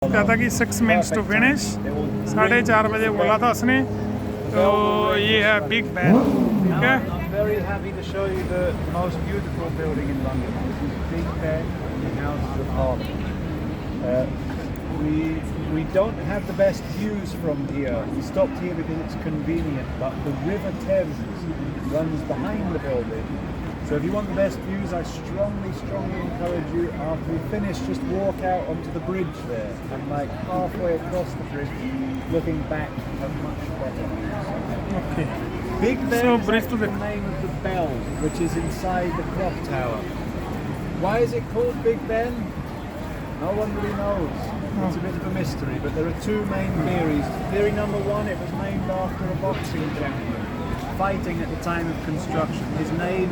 कहता कि 6 minutes to finish, 4:30 बजे बोला था उसने। तो ये है बिग बैन, ठीक है। I'm very happy to show you the most beautiful building in London. This is Big Ben, the Houses of Parliament. We don't have the best views from here. We stopped here because it's convenient, but the River Thames runs behind the building. So if you want the best views, I strongly encourage you, after we finish, just walk out onto the bridge there, and like halfway across the bridge, looking back at much better views. Okay. Big Ben So, is bridge to actually the- the name of the bell, which is inside the clock tower. Why is it called Big Ben? No one really knows. It's a bit of a mystery, but there are two main theories. Theory number one, it was named after a boxing champion fighting at the time of construction. His name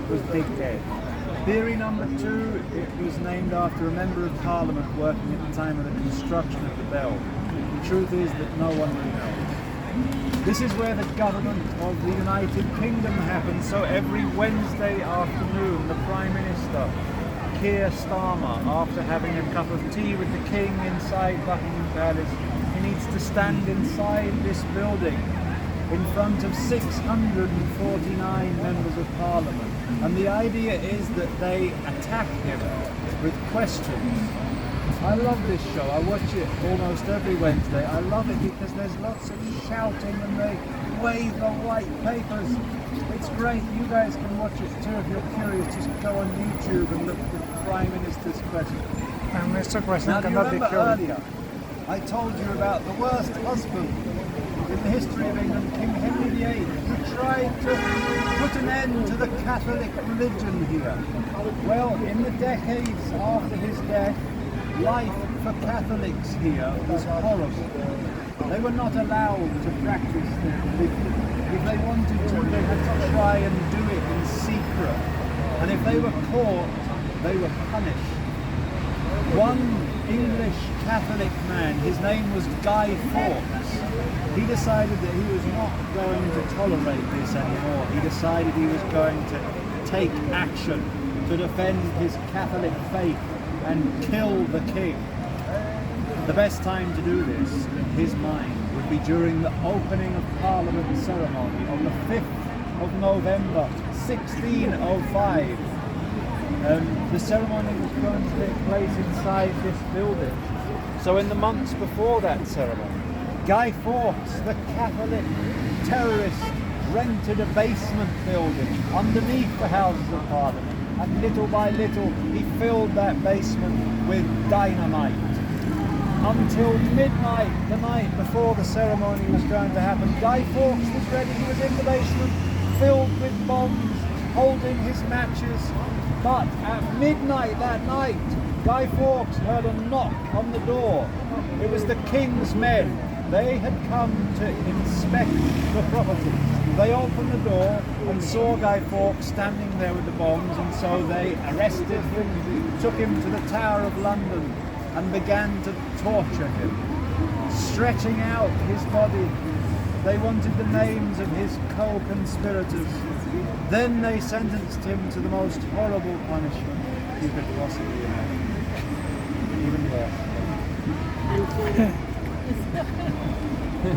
was Big Ben. Theory number two, it was named after a member of parliament working at the time of the construction of the bell. The truth is that no one really knows. This is where the government of the United Kingdom happens. So every Wednesday afternoon, the Prime Minister, Keir Starmer, after having a cup of tea with the King inside Buckingham Palace, he needs to stand inside this building in front of 649 members of Parliament. And the idea is that they attack him with questions. I love this show. I watch it almost every Wednesday. I love it because there's lots of shouting and they wave the white papers. It's great. You guys can watch it too if you're curious. Just go on YouTube and look at the Prime Minister's question. Prime Minister question Now, do you करना remember देखिए। earlier I told you about the worst husband in the history of England, King Henry VIII, who tried to put an end to the Catholic religion here. Well, in the decades after his death, life for Catholics here was horrible. They were not allowed to practice their religion. If they wanted to, they had to try and do it in secret. And if they were caught, they were punished. One English Catholic man, his name was Guy Fawkes, he decided that he was not going to tolerate this anymore. He decided he was going to take action to defend his Catholic faith and kill the king. The best time to do this, in his mind, would be during the opening of Parliament ceremony on the 5th of November, 1605. The ceremony was going to take place inside this building. So in the months before that ceremony, Guy Fawkes, the Catholic terrorist, rented a basement building underneath the Houses of Parliament, and little by little he filled that basement with dynamite. Until midnight, the night before the ceremony was going to happen, Guy Fawkes was ready. He was in the basement, filled with bombs, holding his matches. But at midnight that night, Guy Fawkes heard a knock on the door. It was the King's men. They had come to inspect the property. They opened the door and saw Guy Fawkes standing there with the bombs, and so they arrested him, took him to the Tower of London and began to torture him, stretching out his body. They wanted the names of his co-conspirators. Then they sentenced him to the most horrible punishment you could possibly imagine. Even worse.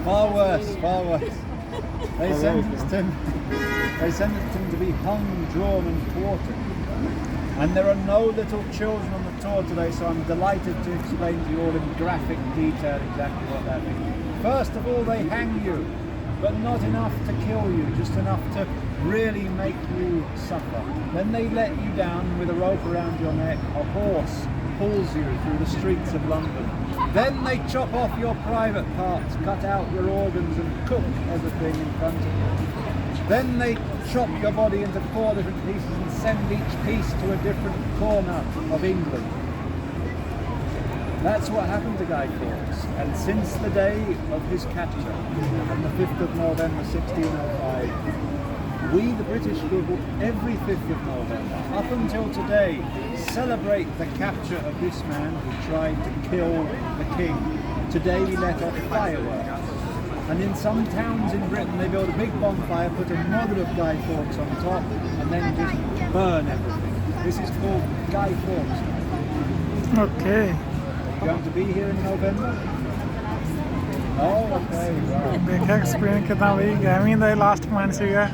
Far worse, far worse. They sentenced him to be hung, drawn and quartered. And there are no little children on the tour today, so I'm delighted to explain to you all in graphic detail exactly what that means. First of all, they hang you, but not enough to kill you, just enough to really make you suffer. Then they let you down with a rope around your neck. A horse pulls you through the streets of London. Then they chop off your private parts, cut out your organs and cook everything in front of you. Then they chop your body into 4 different pieces and send each piece to a different corner of England. That's what happened to Guy Fawkes. And since the day of his capture, on the 5th of November 1605, we, the British people, every 5th of November, up until today, celebrate the capture of this man who tried to kill the king. Today we let off fireworks. And in some towns in Britain, they build a big bonfire, put a model of Guy Fawkes on top, and then just burn everything. This is called Guy Fawkes. Okay. going to be here in November? Oh, okay, right. ਦੇਖਿਆ experience ਕਿਦਾਂ ਬਈ ਗੈਵਿੰਗ ਦਾ last point ਸੀਗਾ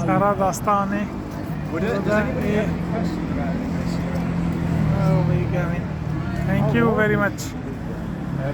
ਸਾਰਾ ਦੱਸਤਾ ਉਹਨੇ Does anybody have a question about it this year? Oh, big, I mean, thank you very much.